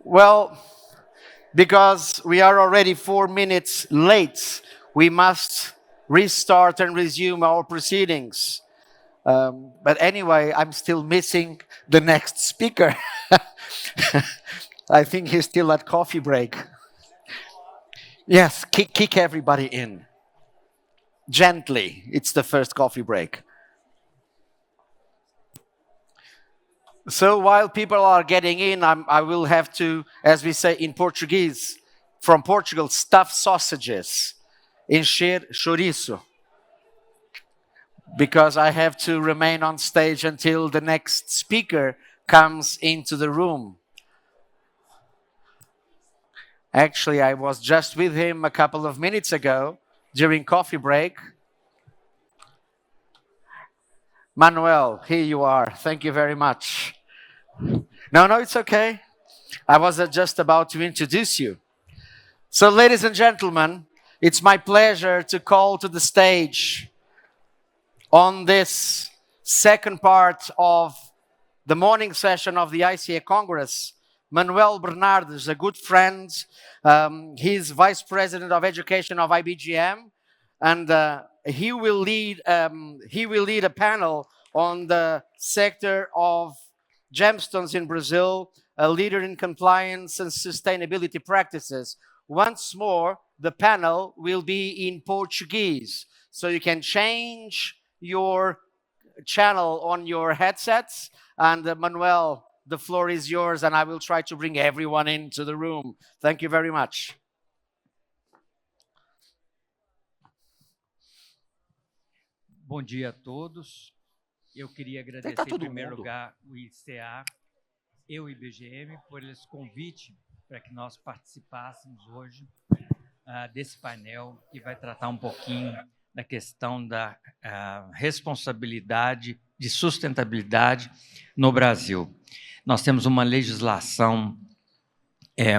Well, because we are already 4 minutes late, we must restart and resume our proceedings. But anyway, I'm still missing the next speaker. I think he's still at coffee break. Yes, kick everybody in. Gently. It's the first coffee break. So while people are getting in, I will have to, as we say in Portuguese, from Portugal, stuff sausages, encher chouriço, because I have to remain on stage until the next speaker comes into the room. Actually, I was just with him a couple of minutes ago during coffee break. Manuel, here you are. Thank you very much. No, it's okay. I was just about to introduce you. So, ladies and gentlemen, it's my pleasure to call to the stage on this second part of the morning session of the ICA Congress, Manuel Bernardes, a good friend. He's Vice President of Education of IBGM, and he will lead a panel on the sector of gemstones in Brazil, a leader in compliance and sustainability practices. Once more, the panel will be in Portuguese, so you can change your channel on your headsets. And Manuel, the floor is yours, and I will try to bring everyone into the room. Thank you very much. Bom dia a todos. Eu queria agradecer em primeiro lugar o ICA e o IBGM por esse convite para que nós participássemos hoje desse painel que vai tratar um pouquinho da questão da responsabilidade de sustentabilidade no Brasil. Nós temos uma legislação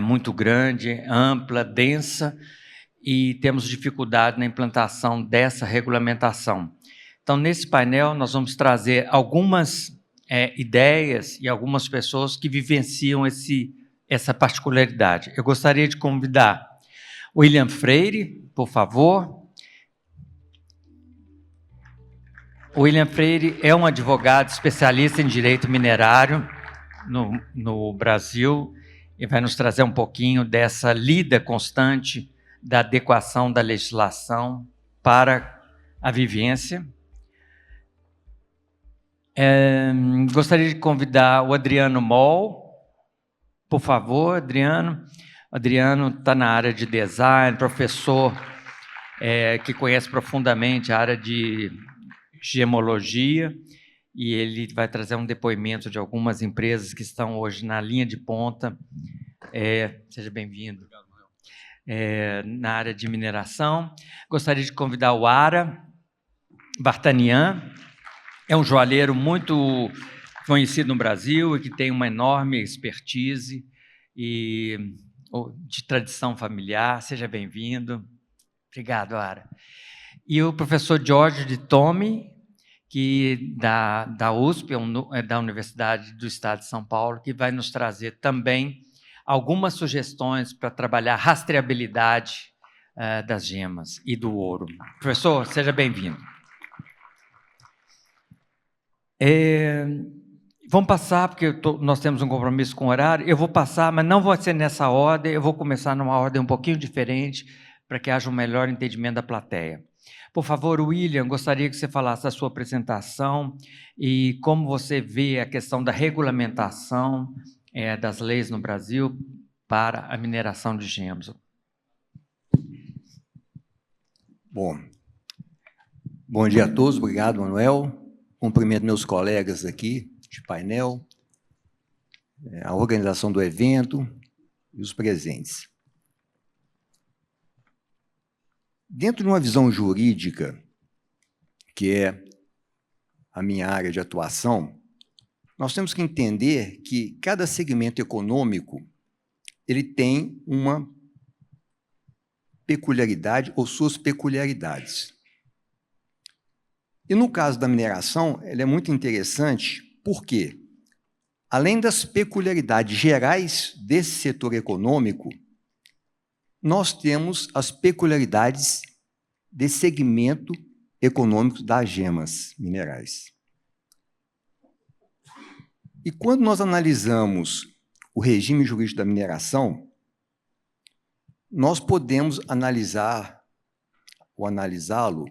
muito grande, ampla, densa, e temos dificuldade na implantação dessa regulamentação. Então, nesse painel, nós vamos trazer algumas ideias e algumas pessoas que vivenciam essa particularidade. Eu gostaria de convidar o William Freire, por favor. O William Freire é um advogado especialista em direito minerário no Brasil e vai nos trazer um pouquinho dessa lida constante da adequação da legislação para a vivência. Gostaria de convidar o Adriano Moll, por favor, Adriano. Adriano está na área de design, professor que conhece profundamente a área de gemologia, e ele vai trazer um depoimento de algumas empresas que estão hoje na linha de ponta. Seja bem-vindo. Na área de mineração. Gostaria de convidar o Ara Vartanian. É um joalheiro muito conhecido no Brasil e que tem uma enorme expertise e de tradição familiar. Seja bem-vindo. Obrigado, Ara. E o professor Jorge de Tome, que da USP, da Universidade do Estado de São Paulo, que vai nos trazer também algumas sugestões para trabalhar a rastreabilidade das gemas e do ouro. Professor, seja bem-vindo. Vamos passar, porque nós temos um compromisso com o horário. Eu vou passar, mas não vai ser nessa ordem. Eu vou começar numa ordem um pouquinho diferente, para que haja um melhor entendimento da plateia. Por favor, William, gostaria que você falasse da sua apresentação e como você vê a questão da regulamentação das leis no Brasil para a mineração de gemas. Bom dia a todos, obrigado, Manuel. Cumprimento meus colegas aqui de painel, a organização do evento e os presentes. Dentro de uma visão jurídica, que é a minha área de atuação, nós temos que entender que cada segmento econômico ele tem uma peculiaridade ou suas peculiaridades. E no caso da mineração, ela é muito interessante, por quê? além das peculiaridades gerais desse setor econômico, nós temos as peculiaridades desse segmento econômico das gemas minerais. E quando nós analisamos o regime jurídico da mineração, nós podemos analisar ou analisá-lo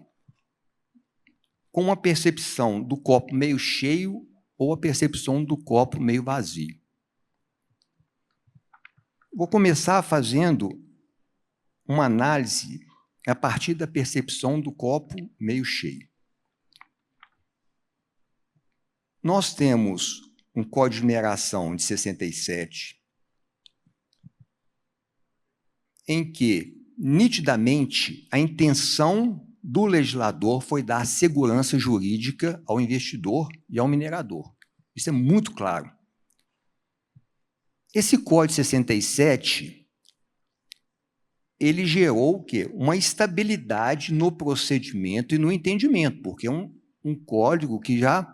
com uma percepção do copo meio cheio ou a percepção do copo meio vazio. Vou começar fazendo uma análise a partir da percepção do copo meio cheio. Nós temos um Código de Mineração de 67, em que, nitidamente, a intenção do legislador foi dar segurança jurídica ao investidor e ao minerador. Isso é muito claro. Esse Código de 67, ele gerou o quê? Uma estabilidade no procedimento e no entendimento, porque é um código que já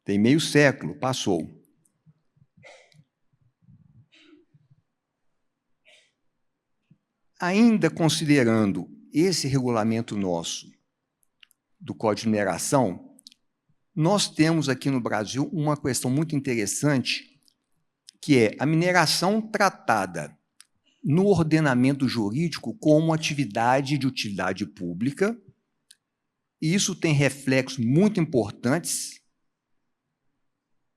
tem meio século, passou. Ainda considerando esse regulamento nosso do Código de Mineração, nós temos aqui no Brasil uma questão muito interessante, que é a mineração tratada no ordenamento jurídico como atividade de utilidade pública, e isso tem reflexos muito importantes,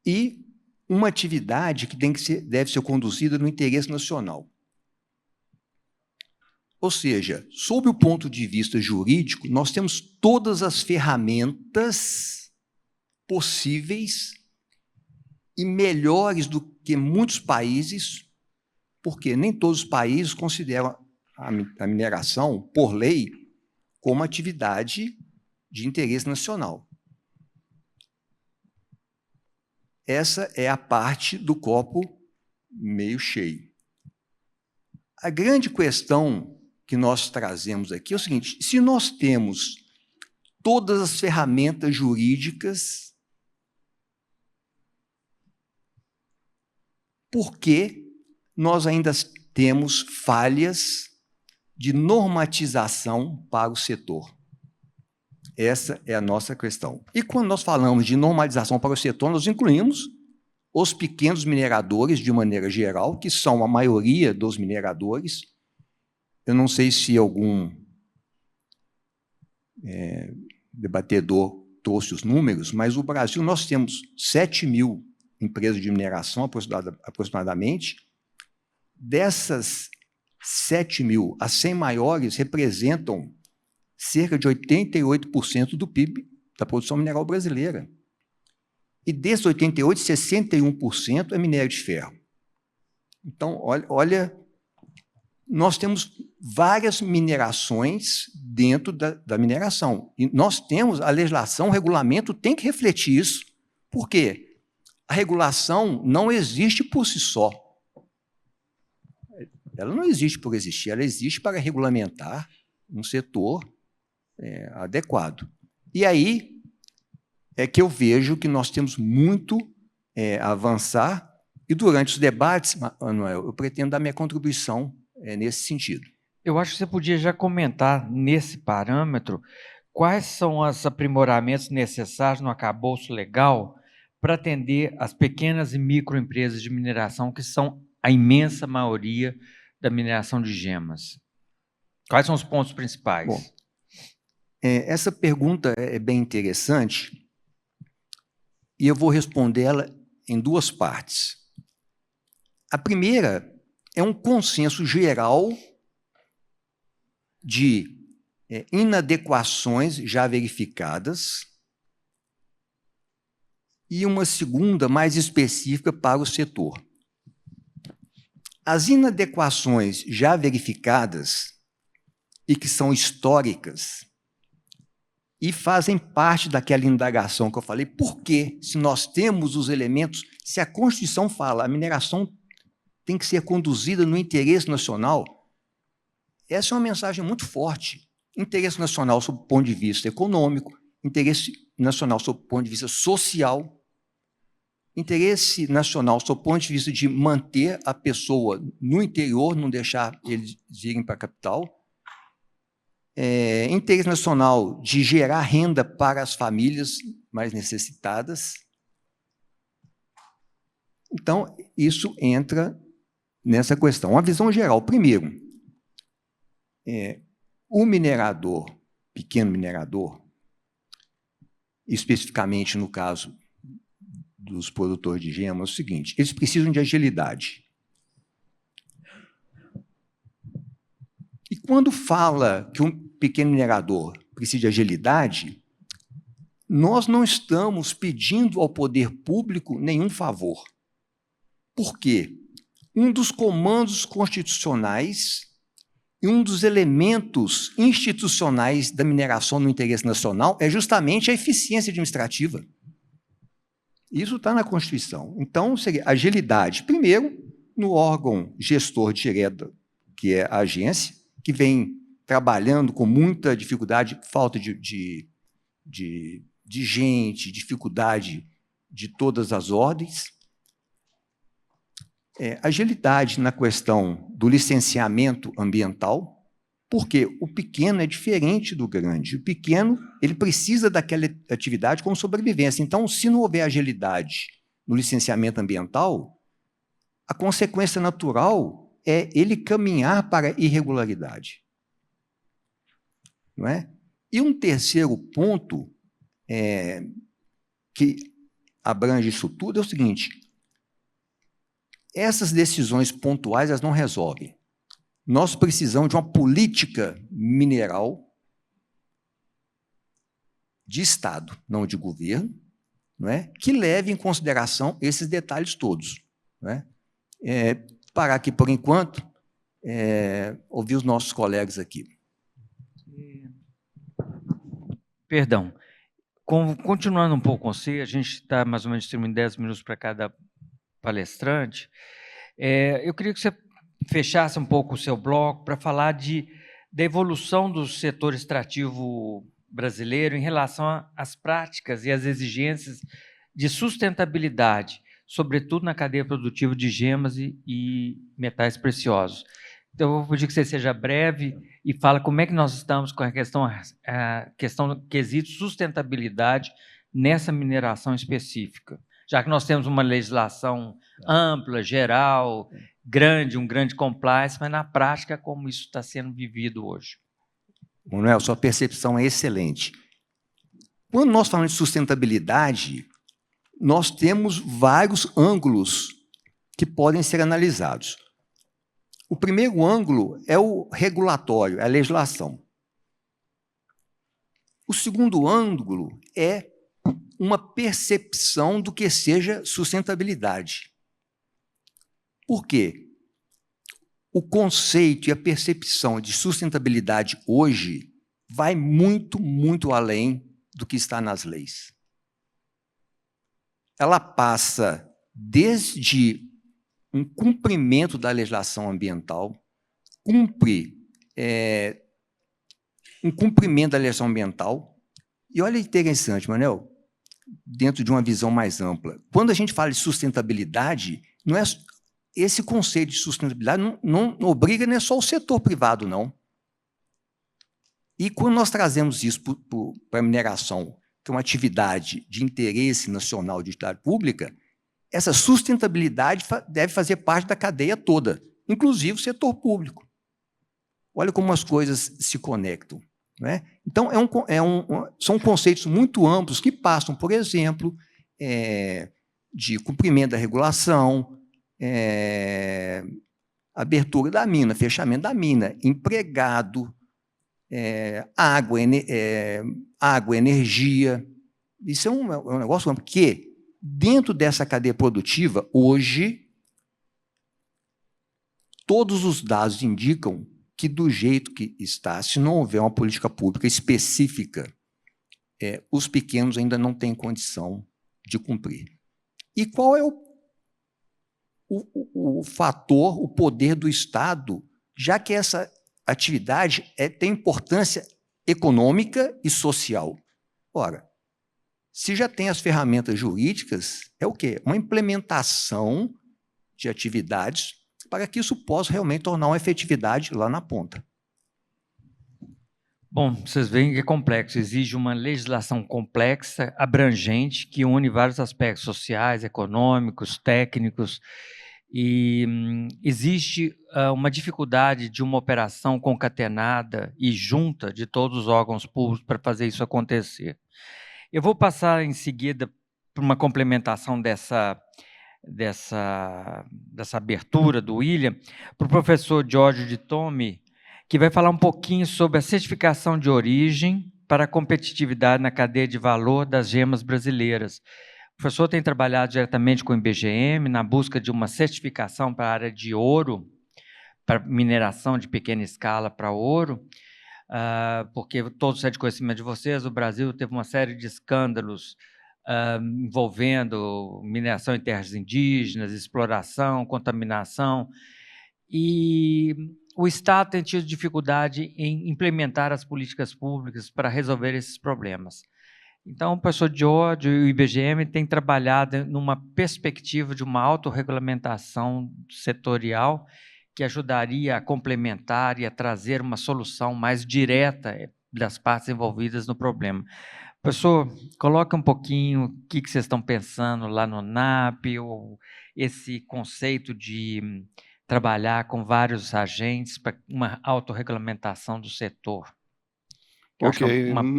e uma atividade que deve ser conduzida no interesse nacional. Ou seja, sob o ponto de vista jurídico, nós temos todas as ferramentas possíveis e melhores do que muitos países, porque nem todos os países consideram a mineração, por lei, como atividade de interesse nacional. Essa é a parte do copo meio cheio. A grande questão que nós trazemos aqui é o seguinte: se nós temos todas as ferramentas jurídicas, por que nós ainda temos falhas de normatização para o setor? Essa é a nossa questão. E quando nós falamos de normalização para o setor, nós incluímos os pequenos mineradores, de maneira geral, que são a maioria dos mineradores. Eu não sei se algum debatedor trouxe os números, mas no Brasil nós temos 7.000 empresas de mineração, aproximadamente. Dessas 7.000, as 100 maiores representam cerca de 88% do PIB da produção mineral brasileira. E desses 88%, 61% é minério de ferro. Então, olha, nós temos várias minerações dentro da mineração. E nós temos a legislação, o regulamento tem que refletir isso. Por quê? A regulação não existe por si só. Ela não existe por existir, ela existe para regulamentar um setor adequado. E aí é que eu vejo que nós temos muito a avançar, e durante os debates, Manuel, eu pretendo dar minha contribuição nesse sentido. Eu acho que você podia já comentar nesse parâmetro quais são os aprimoramentos necessários no arcabouço legal para atender as pequenas e microempresas de mineração, que são a imensa maioria da mineração de gemas. Quais são os pontos principais? Bom, essa pergunta é bem interessante e eu vou respondê-la em duas partes. A primeira é um consenso geral de inadequações já verificadas e uma segunda mais específica para o setor. As inadequações já verificadas e que são históricas e fazem parte daquela indagação que eu falei, por que, se nós temos os elementos, se a Constituição fala a mineração tem que ser conduzida no interesse nacional, essa é uma mensagem muito forte. Interesse nacional sob o ponto de vista econômico, interesse nacional sob o ponto de vista social. interesse nacional, sob o ponto de vista de manter a pessoa no interior, não deixar eles irem para a capital. Interesse nacional de gerar renda para as famílias mais necessitadas. Então, isso entra nessa questão. Uma visão geral. Primeiro, o minerador, pequeno minerador, especificamente no caso dos produtores de gema, é o seguinte: eles precisam de agilidade. E quando fala que um pequeno minerador precisa de agilidade, nós não estamos pedindo ao poder público nenhum favor. Por quê? Um dos comandos constitucionais e um dos elementos institucionais da mineração no interesse nacional é justamente a eficiência administrativa. Isso está na Constituição. Então, seria agilidade, primeiro, no órgão gestor direto, que é a agência, que vem trabalhando com muita dificuldade, falta de gente, dificuldade de todas as ordens. Agilidade na questão do licenciamento ambiental, porque o pequeno é diferente do grande. O pequeno, ele precisa daquela atividade como sobrevivência. Então, se não houver agilidade no licenciamento ambiental, a consequência natural é ele caminhar para a irregularidade. Não é? E um terceiro ponto que abrange isso tudo é o seguinte: essas decisões pontuais elas não resolvem. Nós precisamos de uma política mineral de Estado, não de governo, não é? Que leve em consideração esses detalhes todos. Não é? Parar aqui por enquanto, ouvir os nossos colegas aqui. Perdão. Continuando um pouco com você, a gente está mais ou menos distribuindo 10 minutos para cada palestrante. Eu queria que você fechasse um pouco o seu bloco para falar da evolução do setor extrativo brasileiro em relação às práticas e às exigências de sustentabilidade, sobretudo na cadeia produtiva de gemas e metais preciosos. Então, eu vou pedir que você seja breve e fala como é que nós estamos com a questão do quesito sustentabilidade nessa mineração específica, já que nós temos uma legislação ampla, geral, grande, um grande compliance, mas na prática, como isso está sendo vivido hoje? Manuel, sua percepção é excelente. Quando nós falamos de sustentabilidade, nós temos vários ângulos que podem ser analisados. O primeiro ângulo é o regulatório, é a legislação. O segundo ângulo é uma percepção do que seja sustentabilidade. Por quê? O conceito e a percepção de sustentabilidade hoje vai muito, muito além do que está nas leis. Ela passa desde um cumprimento da legislação ambiental, um cumprimento da legislação ambiental. E olha que interessante, Manuel, dentro de uma visão mais ampla. Quando a gente fala de sustentabilidade, não é esse conceito de sustentabilidade não obriga nem só o setor privado, não. E quando nós trazemos isso para a mineração, que é uma atividade de interesse nacional de utilidade pública, essa sustentabilidade deve fazer parte da cadeia toda, inclusive o setor público. Olha como as coisas se conectam. Não é? Então, são conceitos muito amplos que passam, por exemplo, de cumprimento da regulação, abertura da mina, fechamento da mina, empregado, água, energia. Isso é um negócio amplo que, dentro dessa cadeia produtiva, hoje, todos os dados indicam que, do jeito que está, se não houver uma política pública específica, os pequenos ainda não têm condição de cumprir. E qual é o fator, o poder do Estado, já que essa atividade tem importância econômica e social? Ora, Se já tem as ferramentas jurídicas, é o quê? Uma implementação de atividades para que isso possa realmente tornar uma efetividade lá na ponta. Bom, vocês veem que é complexo, exige uma legislação complexa, abrangente, que une vários aspectos sociais, econômicos, técnicos, e existe uma dificuldade de uma operação concatenada e junta de todos os órgãos públicos para fazer isso acontecer. Eu vou passar em seguida para uma complementação dessa abertura do William, para o professor Giorgio de Tomi, que vai falar um pouquinho sobre a certificação de origem para a competitividade na cadeia de valor das gemas brasileiras. O professor tem trabalhado diretamente com o IBGM na busca de uma certificação para a área de ouro, para mineração de pequena escala para ouro, porque todos é de conhecimento de vocês, o Brasil teve uma série de escândalos envolvendo mineração em terras indígenas, exploração, contaminação, e o Estado tem tido dificuldade em implementar as políticas públicas para resolver esses problemas. Então, o professor Giorgio e o IBGM têm trabalhado numa perspectiva de uma autorregulamentação setorial que ajudaria a complementar e a trazer uma solução mais direta das partes envolvidas no problema. Professor, coloca um pouquinho o que vocês estão pensando lá no NAP, ou esse conceito de trabalhar com vários agentes para uma autorregulamentação do setor. Eu acho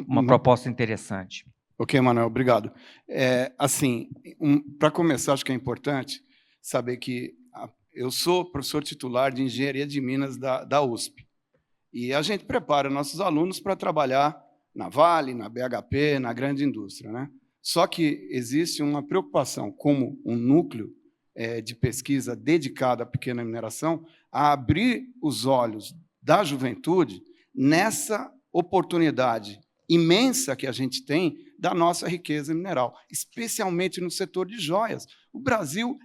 uma proposta interessante. Ok, Manuel, obrigado. Para começar, acho que é importante saber que eu sou professor titular de Engenharia de Minas da USP. E a gente prepara nossos alunos para trabalhar na Vale, na BHP, na grande indústria, né? Só que existe uma preocupação, como um núcleo de pesquisa dedicado à pequena mineração, a abrir os olhos da juventude nessa oportunidade imensa que a gente tem da nossa riqueza mineral, especialmente no setor de joias. O Brasil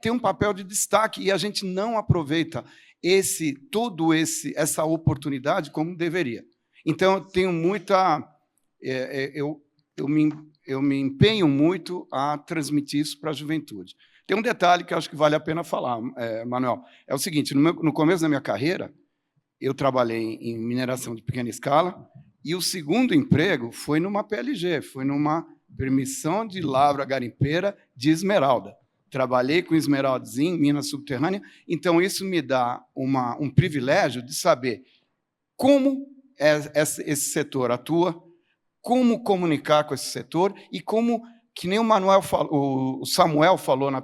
tem um papel de destaque e a gente não aproveita essa oportunidade como deveria. Então, eu tenho muita... eu me empenho muito a transmitir isso para a juventude. Tem um detalhe que eu acho que vale a pena falar, Manuel. É o seguinte, no começo da minha carreira, eu trabalhei em mineração de pequena escala e o segundo emprego foi numa PLG, foi numa permissão de lavra garimpeira de esmeralda. Trabalhei com esmeraldazinho em minas subterrâneas, então isso me dá um privilégio de saber como esse setor atua, como comunicar com esse setor e como, que nem o Samuel falou na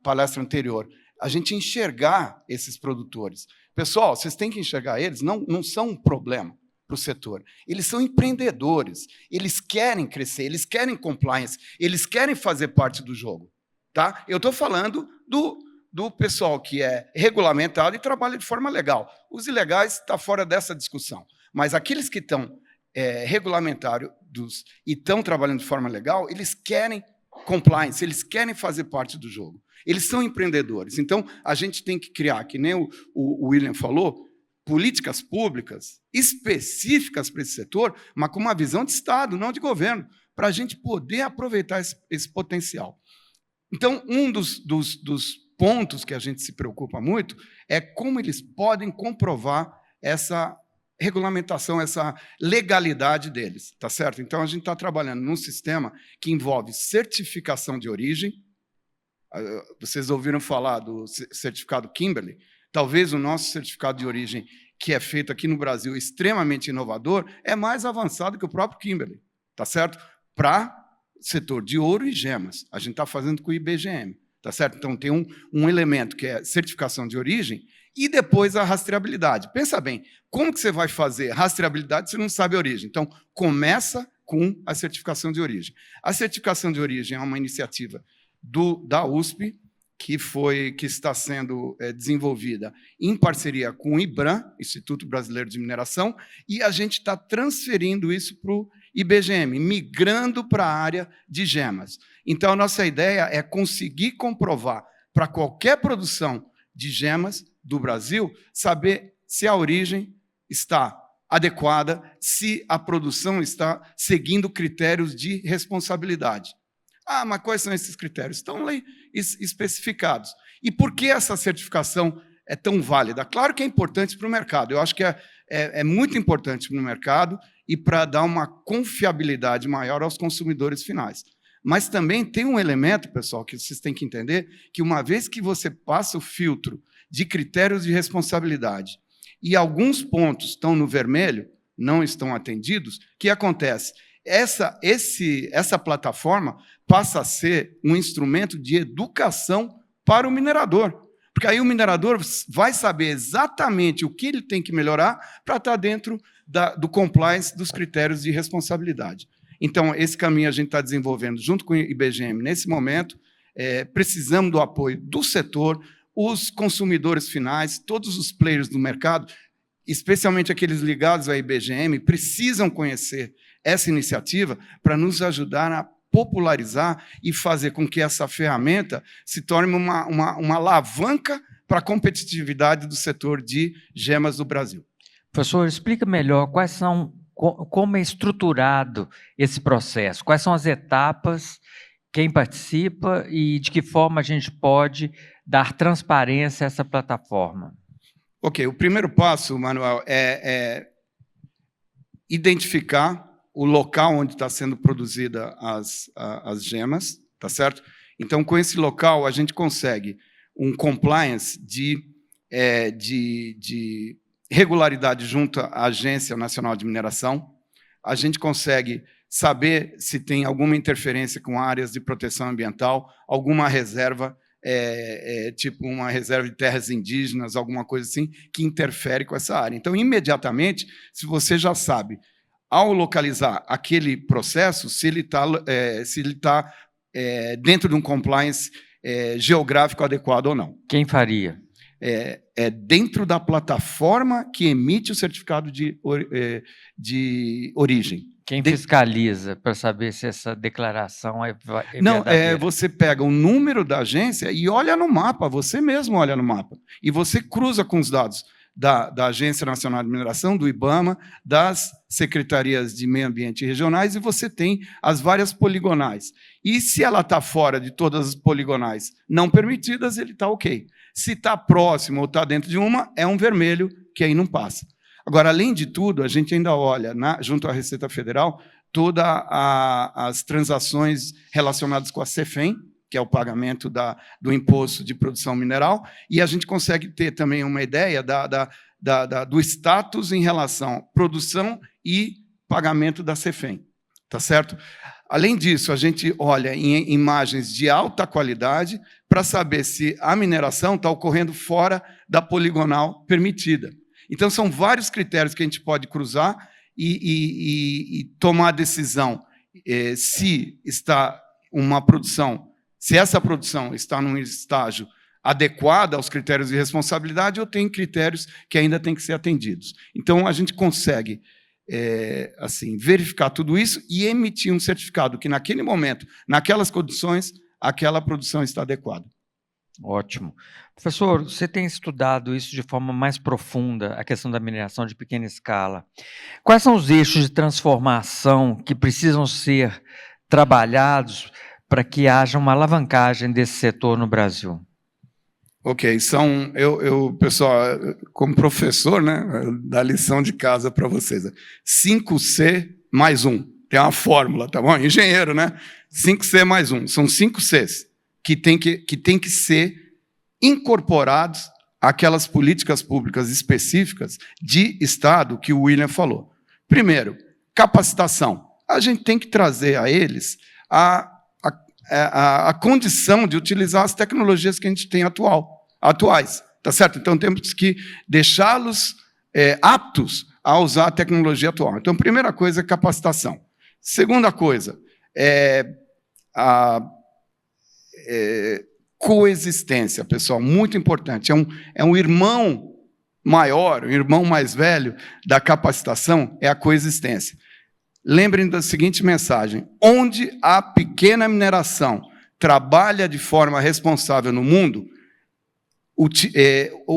palestra anterior, a gente enxergar esses produtores. Pessoal, vocês têm que enxergar eles, não são um problema para o setor. Eles são empreendedores, eles querem crescer, eles querem compliance, eles querem fazer parte do jogo. Tá? Eu estou falando do pessoal que é regulamentado e trabalha de forma legal. Os ilegais estão fora dessa discussão. Mas aqueles que estão regulamentados e estão trabalhando de forma legal, eles querem compliance, eles querem fazer parte do jogo. Eles são empreendedores. Então, a gente tem que criar, que nem o William falou, políticas públicas específicas para esse setor, mas com uma visão de Estado, não de governo, para a gente poder aproveitar esse potencial. Então, um dos pontos que a gente se preocupa muito é como eles podem comprovar essa regulamentação, essa legalidade deles, tá certo? Então, a gente está trabalhando num sistema que envolve certificação de origem. Vocês ouviram falar do certificado Kimberley? Talvez o nosso certificado de origem, que é feito aqui no Brasil, extremamente inovador, é mais avançado que o próprio Kimberley, tá certo? Para setor de ouro e gemas. A gente está fazendo com o IBGM, tá certo? Então, tem um elemento que é certificação de origem e depois a rastreabilidade. Pensa bem, como que você vai fazer rastreabilidade se não sabe a origem? Então, começa com a certificação de origem. A certificação de origem é uma iniciativa da USP, que está sendo desenvolvida em parceria com o IBRAM, Instituto Brasileiro de Mineração, e a gente está transferindo isso para o IBGM, migrando para a área de gemas. Então, a nossa ideia é conseguir comprovar para qualquer produção de gemas do Brasil, saber se a origem está adequada se a produção está seguindo critérios de responsabilidade. Ah, mas quais são esses critérios? Estão lá especificados. E por que essa certificação é tão válida? Claro que é importante para o mercado. Eu acho que é muito importante para o mercado e para dar uma confiabilidade maior aos consumidores finais. Mas também tem um elemento, pessoal, que vocês têm que entender, que uma vez que você passa o filtro de critérios de responsabilidade e alguns pontos estão no vermelho, não estão atendidos, o que acontece? Essa plataforma passa a ser um instrumento de educação para o minerador. Porque aí o minerador vai saber exatamente o que ele tem que melhorar para estar dentro do compliance dos critérios de responsabilidade. Então, esse caminho a gente está desenvolvendo junto com o IBGM nesse momento. Precisamos do apoio do setor, os consumidores finais, todos os players do mercado, especialmente aqueles ligados à IBGM, precisam conhecer essa iniciativa para nos ajudar a popularizar e fazer com que essa ferramenta se torne uma alavanca para a competitividade do setor de gemas do Brasil. Professor, explica melhor como é estruturado esse processo, quais são as etapas, quem participa e de que forma a gente pode dar transparência a essa plataforma. Ok, o primeiro passo, Manuel, é identificar o local onde está sendo produzida as gemas, tá certo? Então, com esse local, a gente consegue um compliance de regularidade junto à Agência Nacional de Mineração. A gente consegue saber se tem alguma interferência com áreas de proteção ambiental, alguma reserva, tipo uma reserva de terras indígenas, alguma coisa assim, que interfere com essa área. Então, imediatamente, se você já sabe, ao localizar aquele processo, se ele está dentro de um compliance geográfico adequado ou não. Quem faria? Dentro da plataforma que emite o certificado de origem. Quem fiscaliza para saber se essa declaração é Não, verdadeira? você pega o número da agência e olha no mapa, você mesmo olha no mapa. E você cruza com os dados da Agência Nacional de Mineração, do IBAMA, das secretarias de meio ambiente regionais, e você tem as várias poligonais. E se ela está fora de todas as poligonais não permitidas, ele está ok. Se está próximo ou está dentro de uma, é um vermelho, que aí não passa. Agora, além de tudo, a gente ainda olha, junto à Receita Federal, todas as transações relacionadas com a CEFEM, que é o pagamento do imposto de produção mineral, e a gente consegue ter também uma ideia do status em relação à produção e pagamento da CEFEM. Tá certo? Além disso, a gente olha em imagens de alta qualidade para saber se a mineração está ocorrendo fora da poligonal permitida. Então, são vários critérios que a gente pode cruzar e tomar a decisão se está uma produção, se essa produção está num estágio adequado aos critérios de responsabilidade ou tem critérios que ainda têm que ser atendidos. Então, a gente consegue assim, verificar tudo isso e emitir um certificado que, naquele momento, naquelas condições, aquela produção está adequada. Ótimo. Professor, você tem estudado isso de forma mais profunda, a questão da mineração de pequena escala. Quais são os eixos de transformação que precisam ser trabalhados para que haja uma alavancagem desse setor no Brasil? Ok, pessoal, como professor, né, dá lição de casa para vocês. 5C mais 1. Tem uma fórmula, tá bom? Engenheiro, né? 5C mais 1. São 5 Cs que tem que ser incorporados àquelas políticas públicas específicas de Estado que o William falou. Primeiro, capacitação. A gente tem que trazer a eles a condição de utilizar as tecnologias que a gente tem atuais, tá certo? Então, temos que deixá-los aptos a usar a tecnologia atual. Então, primeira coisa é capacitação. Segunda coisa coexistência, pessoal, muito importante. É um irmão maior, um irmão mais velho da capacitação é a coexistência. Lembrem da seguinte mensagem: onde a pequena mineração trabalha de forma responsável no mundo,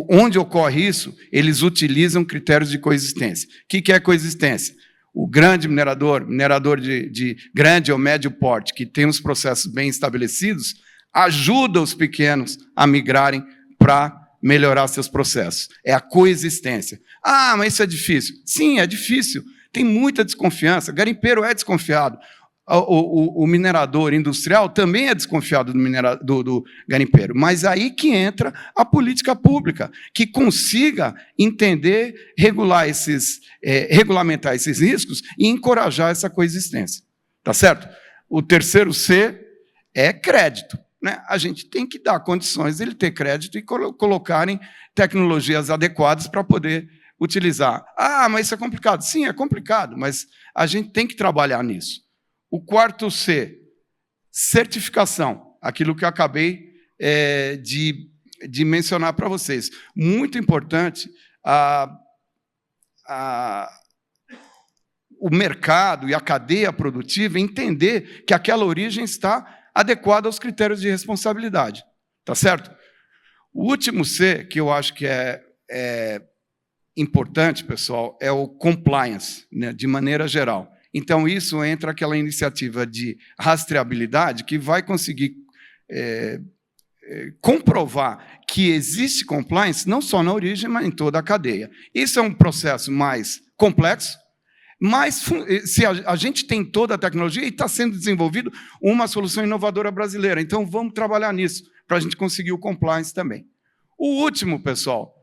onde ocorre isso, eles utilizam critérios de coexistência. O que é coexistência? O grande minerador de grande ou médio porte, que tem os processos bem estabelecidos, ajuda os pequenos a migrarem para melhorar seus processos. É a coexistência. Ah, mas isso é difícil. Sim, é difícil. Tem muita desconfiança. Garimpeiro é desconfiado. O minerador industrial também é desconfiado do garimpeiro. Mas aí que entra a política pública, que consiga entender, regulamentar esses riscos e encorajar essa coexistência. Tá certo? O terceiro C é crédito. Né? A gente tem que dar condições de ele ter crédito e colocarem tecnologias adequadas para poder utilizar. Ah, mas isso é complicado. Sim, é complicado, mas a gente tem que trabalhar nisso. O quarto C, certificação, aquilo que eu acabei de mencionar para vocês. Muito importante o mercado e a cadeia produtiva entender que aquela origem está adequada aos critérios de responsabilidade. Tá certo? O último C, que eu acho que é importante, pessoal, é o compliance, né, de maneira geral. Então, isso entra aquela iniciativa de rastreabilidade que vai conseguir comprovar que existe compliance não só na origem, mas em toda a cadeia. Isso é um processo mais complexo, mas se a gente tem toda a tecnologia e está sendo desenvolvido uma solução inovadora brasileira. Então, vamos trabalhar nisso, para a gente conseguir o compliance também. O último, pessoal,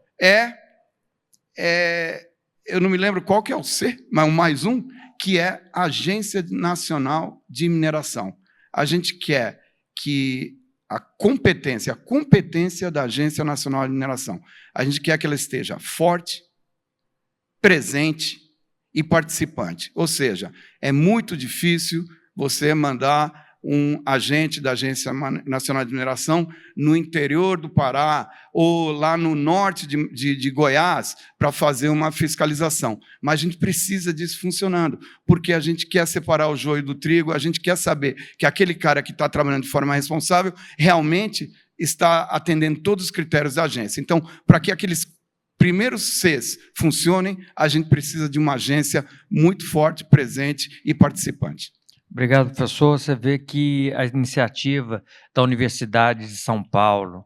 eu não me lembro qual que é o C, mas o mais um, que é a Agência Nacional de Mineração. A gente quer que a competência da Agência Nacional de Mineração, a gente quer que ela esteja forte, presente e participante. Ou seja, é muito difícil você mandar um agente da Agência Nacional de Mineração no interior do Pará ou lá no norte de Goiás para fazer uma fiscalização. Mas a gente precisa disso funcionando, porque a gente quer separar o joio do trigo, a gente quer saber que aquele cara que está trabalhando de forma responsável realmente está atendendo todos os critérios da agência. Então, para que aqueles primeiros Cs funcionem, a gente precisa de uma agência muito forte, presente e participante. Obrigado, professor. Você vê que a iniciativa da Universidade de São Paulo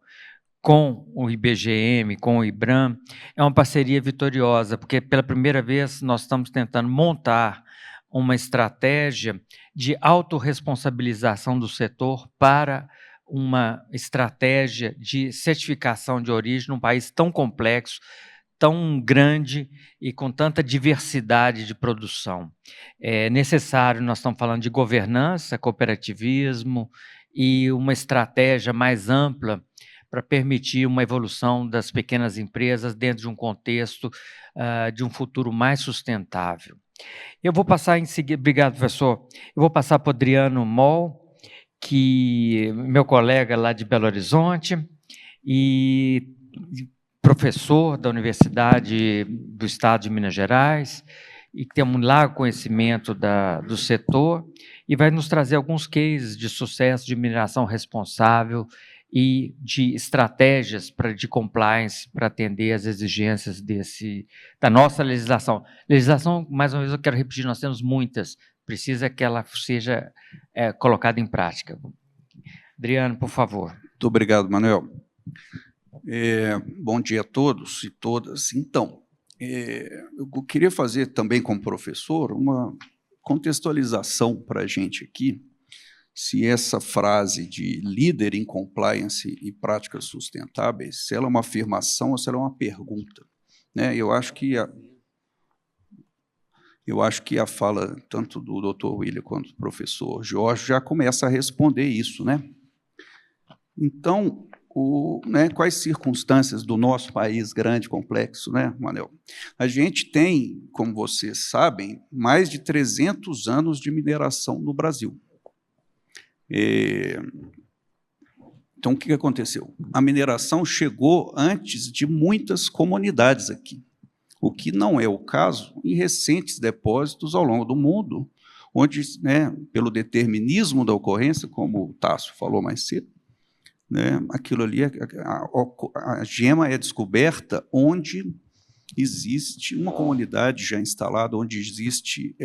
com o IBGM, com o IBRAM, é uma parceria vitoriosa, porque pela primeira vez nós estamos tentando montar uma estratégia de autorresponsabilização do setor para uma estratégia de certificação de origem num país tão complexo, tão grande e com tanta diversidade de produção. É necessário, nós estamos falando de governança, cooperativismo e uma estratégia mais ampla para permitir uma evolução das pequenas empresas dentro de um contexto de um futuro mais sustentável. Eu vou passar em seguida, obrigado, professor, eu vou passar para o Adriano Moll, que meu colega lá de Belo Horizonte e professor da Universidade do Estado de Minas Gerais, e que tem um largo conhecimento do setor, e vai nos trazer alguns cases de sucesso de mineração responsável e de estratégias de compliance para atender às exigências da nossa legislação. Legislação, mais uma vez eu quero repetir, nós temos muitas, precisa que ela seja colocada em prática. Adriano, por favor. Muito obrigado, Manuel. Bom dia a todos e todas. Então, eu queria fazer também como professor uma contextualização para a gente aqui, se essa frase de líder em compliance e práticas sustentáveis, se ela é uma afirmação ou se ela é uma pergunta. Né? Eu acho que a fala tanto do Dr. William quanto do professor Jorge já começa a responder isso. Né? Então, quais circunstâncias do nosso país grande, complexo, né, Manuel? A gente tem, como vocês sabem, mais de 300 anos de mineração no Brasil. Então, o que aconteceu? A mineração chegou antes de muitas comunidades aqui, o que não é o caso em recentes depósitos ao longo do mundo, onde, pelo determinismo da ocorrência, como o Tasso falou mais cedo, né? Aquilo ali, a gema é descoberta onde existe uma comunidade já instalada, onde existe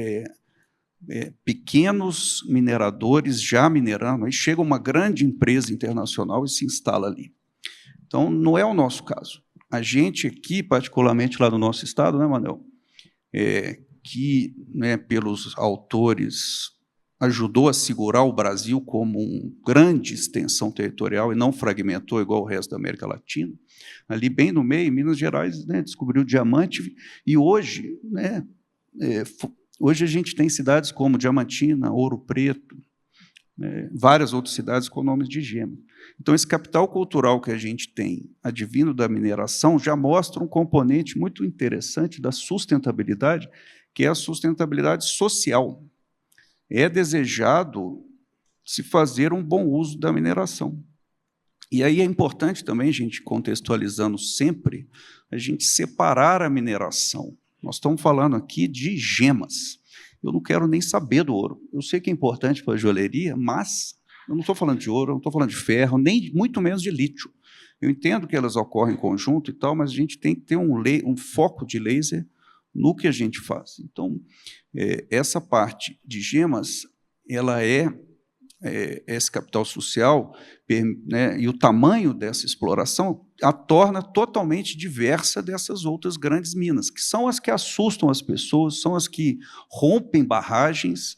pequenos mineradores já minerando, aí chega uma grande empresa internacional e se instala ali. Então, não é o nosso caso. A gente aqui, particularmente lá no nosso estado, né, Manuel, que, né, pelos autores, ajudou a segurar o Brasil como uma grande extensão territorial e não fragmentou igual o resto da América Latina, ali bem no meio, Minas Gerais, né, descobriu o diamante, e hoje, né, hoje a gente tem cidades como Diamantina, Ouro Preto, várias outras cidades com nomes de gema. Então, esse capital cultural que a gente tem, advindo da mineração, já mostra um componente muito interessante da sustentabilidade, que é a sustentabilidade social. É desejado se fazer um bom uso da mineração. E aí é importante também, gente, contextualizando sempre, a gente separar a mineração. Nós estamos falando aqui de gemas. Eu não quero nem saber do ouro. Eu sei que é importante para a joalheria, mas eu não estou falando de ouro, eu não estou falando de ferro, nem muito menos de lítio. Eu entendo que elas ocorrem em conjunto e tal, mas a gente tem que ter um foco de laser no que a gente faz. Então, essa parte de gemas, ela esse capital social, né, e o tamanho dessa exploração a torna totalmente diversa dessas outras grandes minas, que são as que assustam as pessoas, são as que rompem barragens,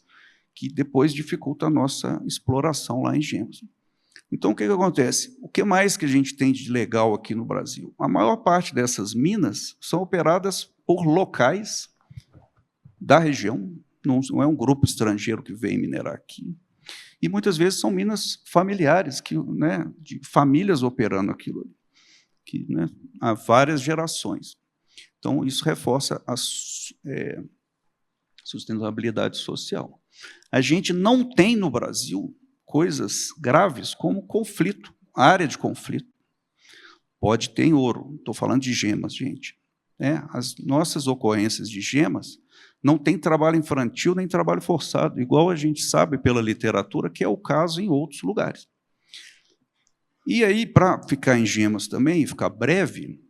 que depois dificultam a nossa exploração lá em gemas. Então, o que acontece? O que mais que a gente tem de legal aqui no Brasil? A maior parte dessas minas são operadas por locais da região, não é um grupo estrangeiro que vem minerar aqui, e muitas vezes são minas familiares, né, de famílias operando aquilo ali, que, né, há várias gerações. Então, isso reforça a sustentabilidade social. A gente não tem no Brasil coisas graves como conflito, área de conflito. Pode ter em ouro, estou falando de gemas, gente. As nossas ocorrências de gemas não tem trabalho infantil nem trabalho forçado, igual a gente sabe pela literatura que é o caso em outros lugares. E aí, para ficar em gemas também, e ficar breve,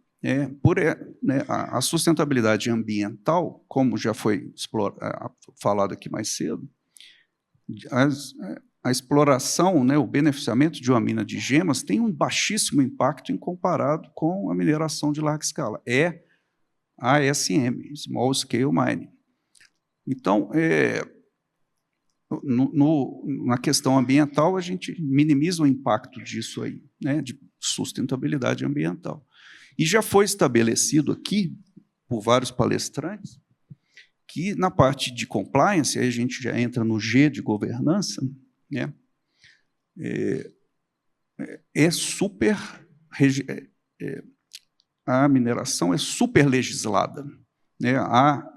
a sustentabilidade ambiental, como já foi falado aqui mais cedo, a exploração, né, o beneficiamento de uma mina de gemas tem um baixíssimo impacto em comparado com a mineração de larga escala. É ASM, Small Scale Mining. Então, na questão ambiental, a gente minimiza o impacto disso aí, né, de sustentabilidade ambiental. E já foi estabelecido aqui, por vários palestrantes, que na parte de compliance, aí a gente já entra no G de governança, né, a mineração é super legislada, né, há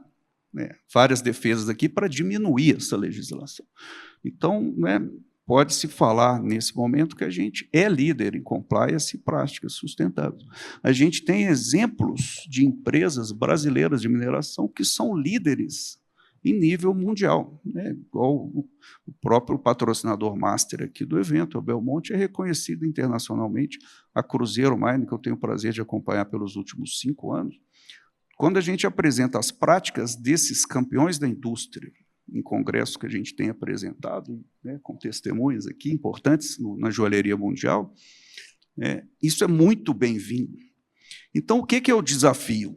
várias defesas aqui para diminuir essa legislação. Então, né, pode-se falar, nesse momento, que a gente é líder em compliance e práticas sustentáveis. A gente tem exemplos de empresas brasileiras de mineração que são líderes em nível mundial, né, igual o próprio patrocinador master aqui do evento, o Belmonte, é reconhecido internacionalmente, a Cruzeiro Mining, que eu tenho o prazer de acompanhar pelos últimos 5 anos. Quando a gente apresenta as práticas desses campeões da indústria, em congressos que a gente tem apresentado, né, com testemunhas aqui importantes na joalheria mundial, isso é muito bem-vindo. Então, o que é o desafio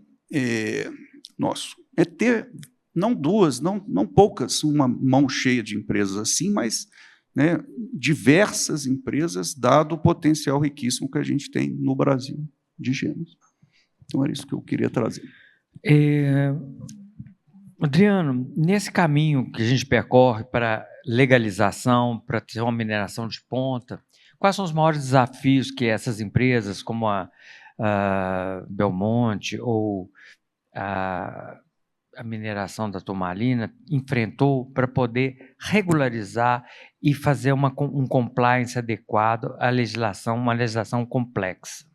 nosso? É ter, não duas, não poucas, uma mão cheia de empresas assim, mas, né, diversas empresas, dado o potencial riquíssimo que a gente tem no Brasil de gemas. Então, era isso que eu queria trazer. Adriano, nesse caminho que a gente percorre para legalização, para ter uma mineração de ponta, quais são os maiores desafios que essas empresas, como a Belmonte ou a mineração da turmalina, enfrentou para poder regularizar e fazer um compliance adequado à legislação, uma legislação complexa?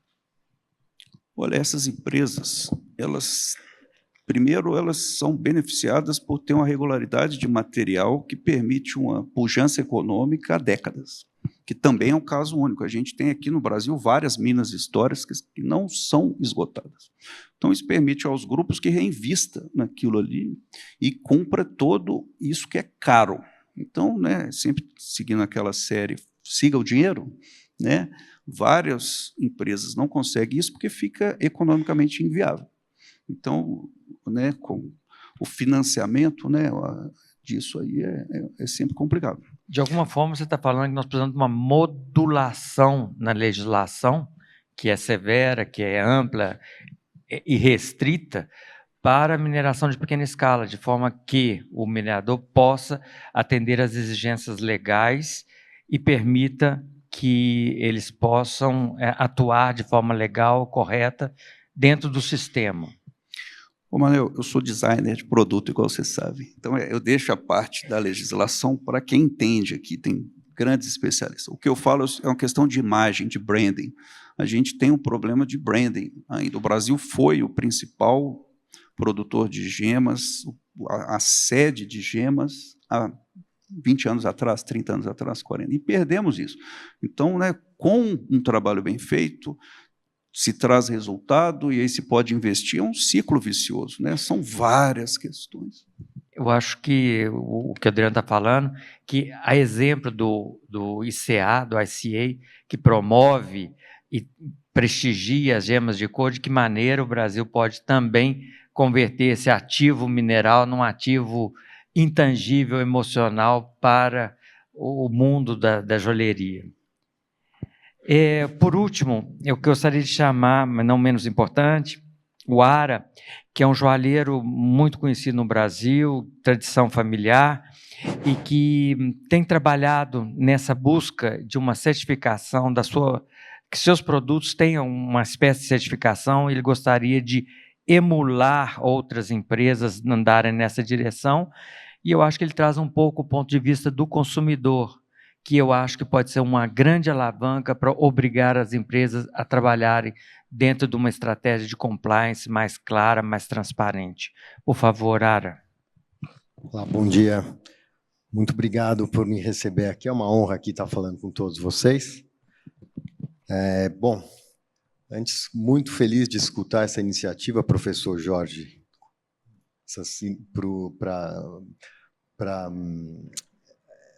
Olha, essas empresas, primeiro, elas são beneficiadas por ter uma regularidade de material que permite uma pujança econômica há décadas. que também é um caso único. A gente tem aqui no Brasil várias minas históricas que não são esgotadas. Então, isso permite aos grupos que reinvista naquilo ali e cumpra todo isso que é caro. Então, né, sempre seguindo aquela série Siga o Dinheiro, né, várias empresas não conseguem isso porque fica economicamente inviável. Então, né, com o financiamento, né, disso aí é sempre complicado. De alguma forma, você está falando que nós precisamos de uma modulação na legislação, que é severa, que é ampla e restrita, para a mineração de pequena escala, de forma que o minerador possa atender às exigências legais e permita que eles possam atuar de forma legal, correta, dentro do sistema. Ô, Manel, eu sou designer de produto, igual você sabe. Então, eu deixo a parte da legislação para quem entende aqui, tem grandes especialistas. O que eu falo é uma questão de imagem, de branding. A gente tem um problema de branding ainda. O Brasil foi o principal produtor de gemas, a sede de gemas, há 20 anos atrás, 30 anos atrás, 40, e perdemos isso. Então, né, com um trabalho bem feito, se traz resultado e aí se pode investir, é um ciclo vicioso, né? São várias questões. Eu acho que o que o Adriano está falando, que a exemplo do ICA, do ICA, que promove e prestigia as gemas de couro, de que maneira o Brasil pode também converter esse ativo mineral num ativo intangível, emocional para o mundo da joalheria. Por último, eu gostaria de chamar, mas não menos importante, o Ara, que é um joalheiro muito conhecido no Brasil, tradição familiar, e que tem trabalhado nessa busca de uma certificação que seus produtos tenham uma espécie de certificação. Ele gostaria de emular outras empresas andarem nessa direção, e eu acho que ele traz um pouco o ponto de vista do consumidor, que eu acho que pode ser uma grande alavanca para obrigar as empresas a trabalharem dentro de uma estratégia de compliance mais clara, mais transparente. Por favor, Ara. Olá, bom dia. Muito obrigado por me receber aqui. É uma honra aqui estar falando com todos vocês. Bom, antes, muito feliz de escutar essa iniciativa, professor Jorge, para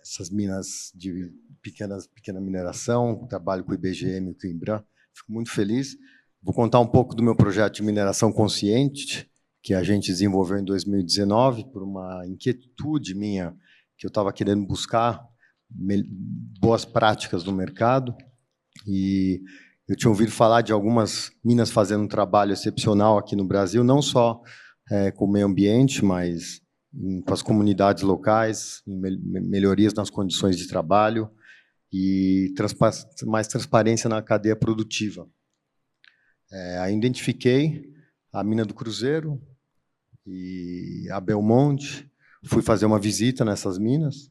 essas minas de pequena mineração, trabalho com o IBGM e com o INBRAM. Fico muito feliz. Vou contar um pouco do meu projeto de mineração consciente, que a gente desenvolveu em 2019, por uma inquietude minha, que eu estava querendo buscar boas práticas no mercado. E eu tinha ouvido falar de algumas minas fazendo um trabalho excepcional aqui no Brasil, não só com o meio ambiente, mas com as comunidades locais, em melhorias nas condições de trabalho e mais transparência na cadeia produtiva. Aí identifiquei a mina do Cruzeiro e a Belmonte, fui fazer uma visita nessas minas,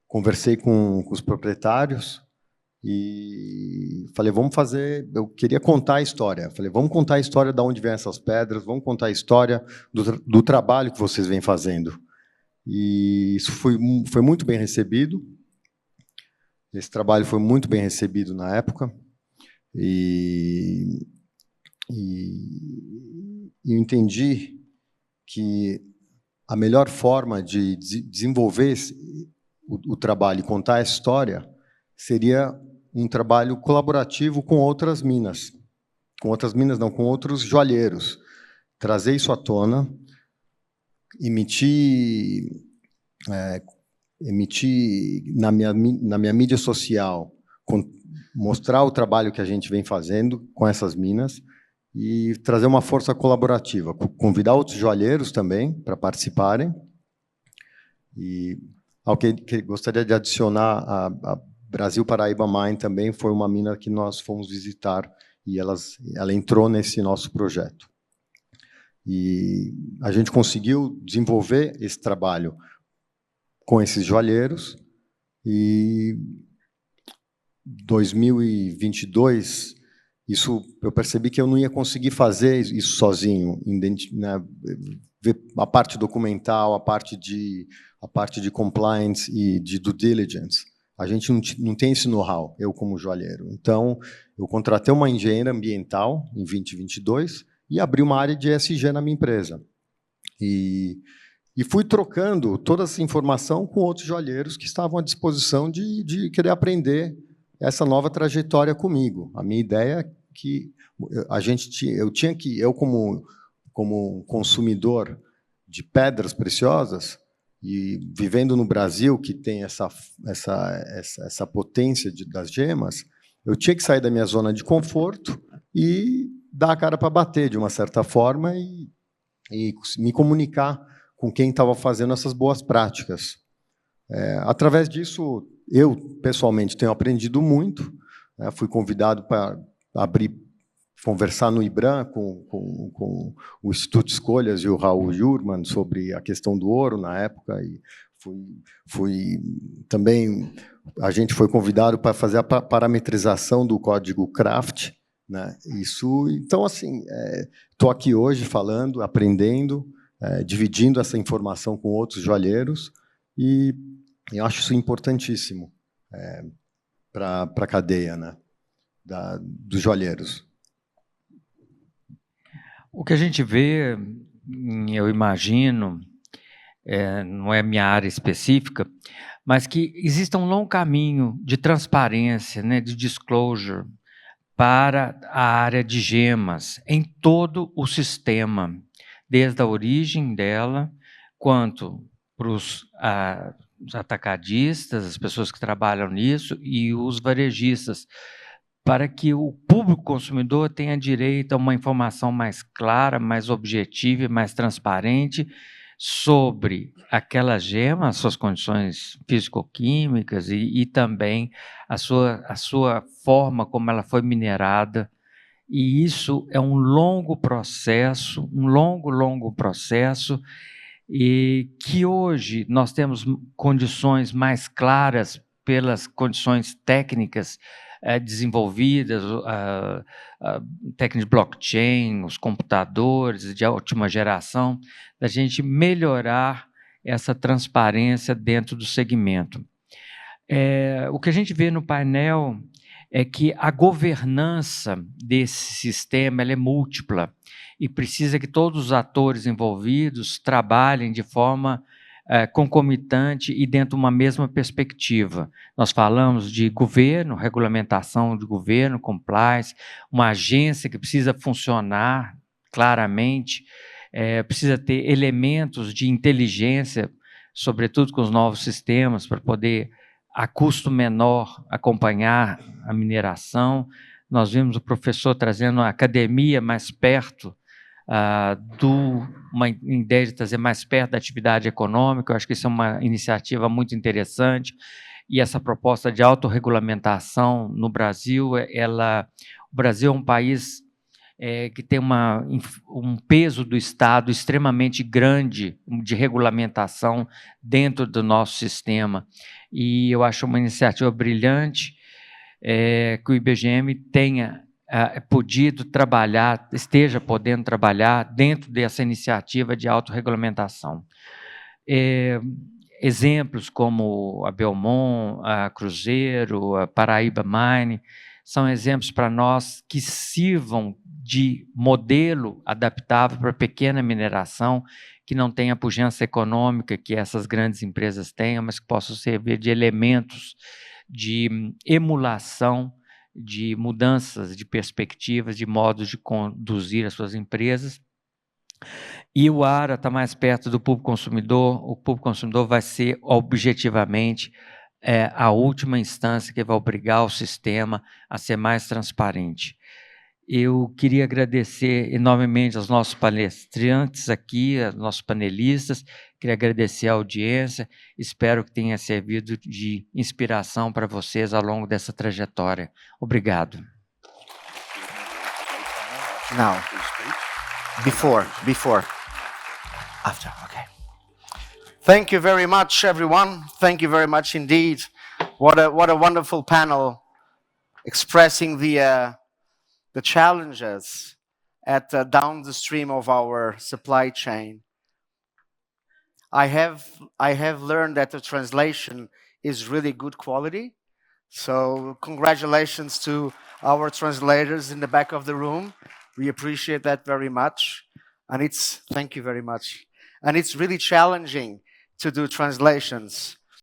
conversei com os proprietários e falei, eu queria contar a história. Falei, vamos contar a história de onde vêm essas pedras, vamos contar a história do trabalho que vocês vêm fazendo. E isso foi muito bem recebido. Esse trabalho foi muito bem recebido na época. E eu entendi que a melhor forma de desenvolver o trabalho e contar a história seria um trabalho colaborativo com outras minas. Com outras minas, não, com outros joalheiros. Trazer isso à tona, emitir na minha mídia social, mostrar o trabalho que a gente vem fazendo com essas minas e trazer uma força colaborativa. Convidar outros joalheiros também para participarem. E ao que gostaria de adicionar, a Brasil Paraíba Mine também foi uma mina que nós fomos visitar e ela entrou nesse nosso projeto. E a gente conseguiu desenvolver esse trabalho com esses joalheiros e 2022, eu percebi que eu não ia conseguir fazer isso sozinho, né, ver a parte documental, a parte de compliance e de due diligence. A gente não tem esse know-how, eu como joalheiro. Então, eu contratei uma engenheira ambiental em 2022 e abri uma área de ESG na minha empresa. E fui trocando toda essa informação com outros joalheiros que estavam à disposição de querer aprender essa nova trajetória comigo. A minha ideia é que eu como consumidor de pedras preciosas e vivendo no Brasil, que tem essa potência das gemas, eu tinha que sair da minha zona de conforto e dar a cara para bater, de uma certa forma, e me comunicar com quem estava fazendo essas boas práticas. Através disso, eu, pessoalmente, tenho aprendido muito. Fui convidado para conversar no IBRAM com o Instituto Escolhas e o Raul Jurman sobre a questão do ouro na época, e também a gente foi convidado para fazer a parametrização do código Craft, né? Então, assim, estou aqui hoje falando, aprendendo, dividindo essa informação com outros joalheiros, e eu acho isso importantíssimo para a cadeia, né, dos joalheiros. O que a gente vê, eu imagino, não é minha área específica, mas que existe um longo caminho de transparência, né, de disclosure, para a área de gemas, em todo o sistema, desde a origem dela, quanto para os atacadistas, as pessoas que trabalham nisso, e os varejistas, para que o público consumidor tenha direito a uma informação mais clara, mais objetiva e mais transparente sobre aquela gema, as suas condições físico-químicas e também a sua forma como ela foi minerada. E isso é um longo processo, longo processo, e que hoje nós temos condições mais claras pelas condições técnicas desenvolvidas, técnica de blockchain, os computadores de última geração, da gente melhorar essa transparência dentro do segmento. O que a gente vê no painel é que a governança desse sistema ela é múltipla e precisa que todos os atores envolvidos trabalhem de forma concomitante e dentro de uma mesma perspectiva. Nós falamos de governo, regulamentação de governo, compliance, uma agência que precisa funcionar claramente, precisa ter elementos de inteligência, sobretudo com os novos sistemas, para poder, a custo menor, acompanhar a mineração. Nós vimos o professor trazendo a academia mais perto, uma ideia de trazer mais perto da atividade econômica. Eu acho que isso é uma iniciativa muito interessante, e essa proposta de autorregulamentação no Brasil, o Brasil é um país que tem um peso do Estado extremamente grande de regulamentação dentro do nosso sistema, e eu acho uma iniciativa brilhante que o IBGM tenha esteja podendo trabalhar dentro dessa iniciativa de autorregulamentação. Exemplos como a Belmont, a Cruzeiro, a Paraíba Mine, são exemplos para nós que sirvam de modelo adaptável para a pequena mineração, que não tenha a pujança econômica que essas grandes empresas tenham, mas que possam servir de elementos de emulação, de mudanças de perspectivas, de modos de conduzir as suas empresas. E o ARA está mais perto do público consumidor. O público consumidor vai ser objetivamente a última instância que vai obrigar o sistema a ser mais transparente. Eu queria agradecer enormemente aos nossos palestrantes aqui, aos nossos panelistas, queria agradecer a audiência, espero que tenha servido de inspiração para vocês ao longo dessa trajetória. Obrigado. Now, before, after, okay. Thank you very much, everyone. Thank you very much indeed. What a wonderful panel expressing the challenges at down the stream of our supply chain. I have learned that the translation is really good quality. So congratulations to our translators in the back of the room. We appreciate that very much. And thank you very much. And it's really challenging to do translations